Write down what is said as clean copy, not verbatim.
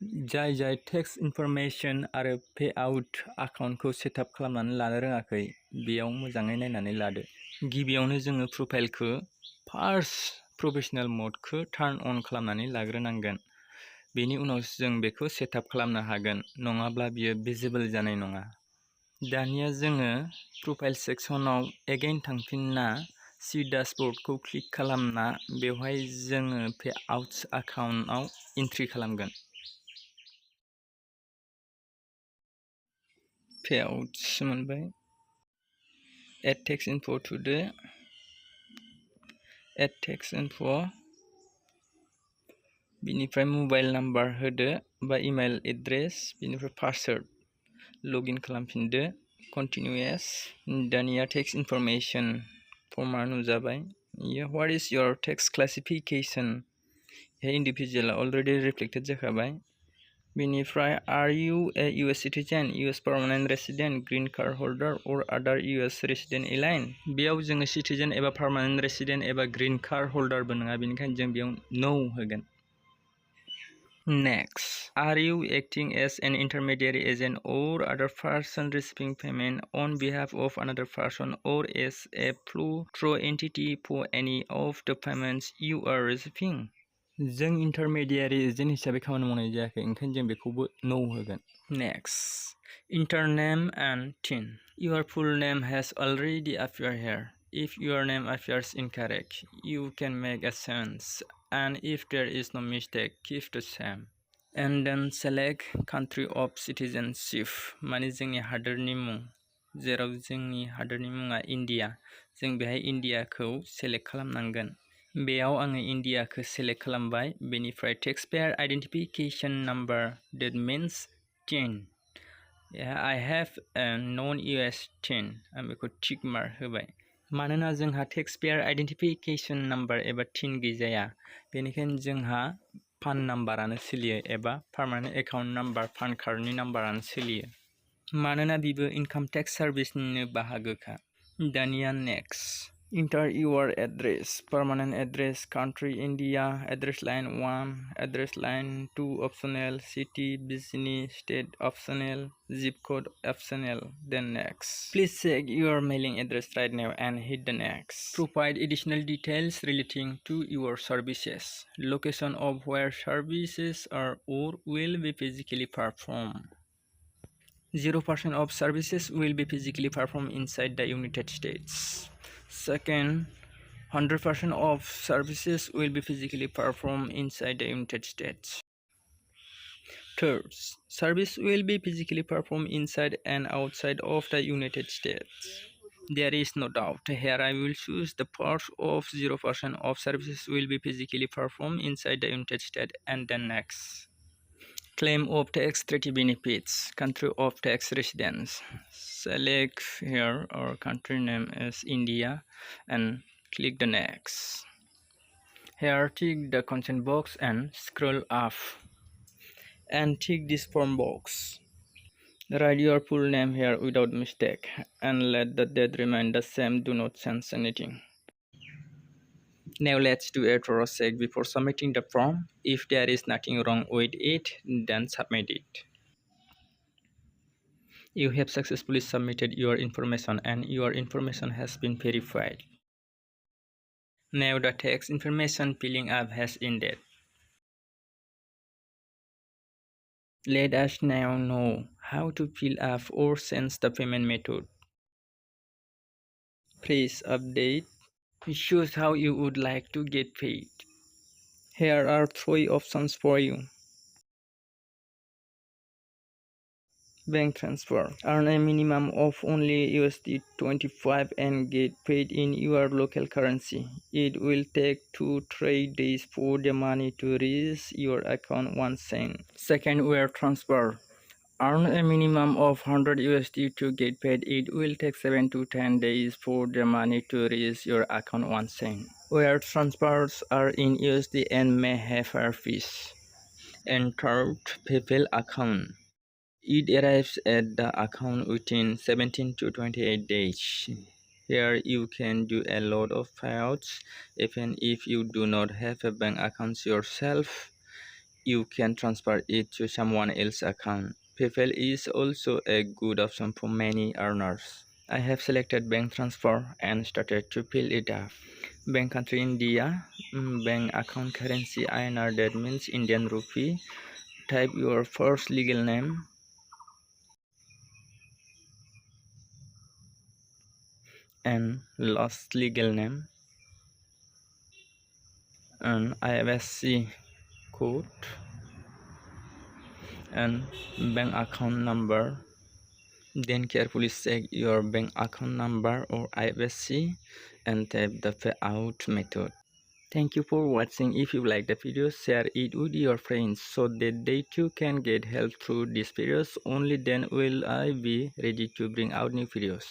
जाय takes information आरो payout एकाउन्टखौ सेटआप खालामनानै लानो रोङाखै बेयाव मोजाङै नायनानै लादो। गिबियावनो जोङो प्रफाइलखौ फार्स्ट प्रोफेशनेल मोडखौ टार्न अन खालामनानै लाग्रोनांगोन। बेनि उनाव जों बेखौ सेटआप खालामनो हागोन, नङाब्ला बियो भिजिबल जानाय नङा। दानिया जोङो प्रफाइल सेक्सनाव एगेइन थांफिनना सी डैशबोर्डखौ क्लिक खालामना बेवहाय जोङो पेआउट्स एकाउन्टआव एन्ट्रि खालामगोन। Payouts मोनबाय। Add text info to the add text info बिनिफ्राय मबाइल नाम्बार होदो बा इमेल एड्रेस बिनिफ्राय पासवर्ड लगिन खालामफिनदो। कन्टिनिउ एस। दानिया टेक्स्ट इनफरमेशन फर्मा नुजाबाय। What is your text classification? हे इन्डिभिजुअल अलरेडि रिफ्लेक्टेड जाखाबाय। बेनिफ्राय are you a US citizen, US permanent resident, green card holder or other US resident alien? बेयाव जोङो सिटिजेन एबा पार्मानेन्ट रेसिडेन्ट एबा ग्रीन कार्ड हल्डारबो नङा, बेनिखायनो जों बेयाव नो होगोन। Next, are you acting as an intermediary agent or other person receiving payment on behalf of another person or as a flow-through entity for any of the payments you are receiving? जों intermediary agent हिसाबै खामानि मावनाय जायाखै, ओंखायनो जों बेखौबो no होगोन। Next, enter name and TIN. Your full name has already appeared here. If your name appears incorrect, you can make a change, and if there is no mistake, keep the same. And then select country of citizenship, माने जोंनि हादोरनि मुं, जेराव जोंनि हादोरनि मुङा India, जों बेहाय इन्डियाखौ सेलेक्ट खालामनांगोन। बेयाव आङो इन्डियाखौ सेलेक्ट खालामबाय। बेनिफ्राय taxpayer identification number, that means TIN. I have a non-US TIN, आं बेखौ टिक मार्क होबाय। मानोना जोंहा टेक्सपेयार आइडेन्टिफिकेशन नाम्बार एबा TIN गैजाया, बेनिखायनो जोंहा पान नाम्बारानो सोलियो एबा पार्मानेन्ट एकाउन्ट नाम्बार, पान कार्डनि नाम्बारानो सोलियो, मानोना बेबो इनकाम टेक्स सार्भिसनिनो बाहागोखा। दानिया next, enter your address, permanent address, country India, address line 1, address line 2 optional, city, business, state optional, zip code optional, then next. Please check your mailing address right now and hit the next. Provide additional details relating to your services, location of where services are or will be physically performed. 0% of services will be physically performed inside the United States. Second, 100% of services will be physically performed inside the United States. Third, service will be physically performed inside and outside of the United States. There is no doubt. Here I will choose the part of 0% of services will be physically performed inside the United States and then next. Claim of tax treaty benefits, country of tax residence. Select here our country name is India and click the next. Here tick the consent box and scroll up and tick this form box. Write your full name here without mistake and let the date remain the same, do not change anything. Now let's do a thorough check before submitting the form. If there is nothing wrong with it, then submit it. You have successfully submitted your information and your information has been verified. Now the tax information filling up has ended. Let us now know how to fill up or change the payment method. Please update. Choose how you would like to get paid. Here are 3 options for you. Bank transfer. Earn a minimum of only USD25 and get paid in your local currency. It will take 2 to 3 days for the money to reach your account once sent. Second, wire transfer. Earn a minimum of 100 USD to get paid. It will take 7 to 10 days for the money to reach your account once sent. Wire transfers are in USD and may have higher fees. And third, PayPal account. It arrives at the account within 17 to 28 days. Here you can do a lot of payouts even if you do not have a bank account yourself. you can transfer it to someone else's account. PayPal is also a good option for many earners. I have selected bank transfer and started to fill it up. Bank country India, bank account currency INR, that means Indian rupee. Type your first legal name and last legal name and IFSC code and bank account number. Then carefully check your bank account number or IFSC and tap the payout method. Thank you for watching. If you like the video, share it with your friends so that they too can get help through these videos. Only then will I be ready to bring out new videos.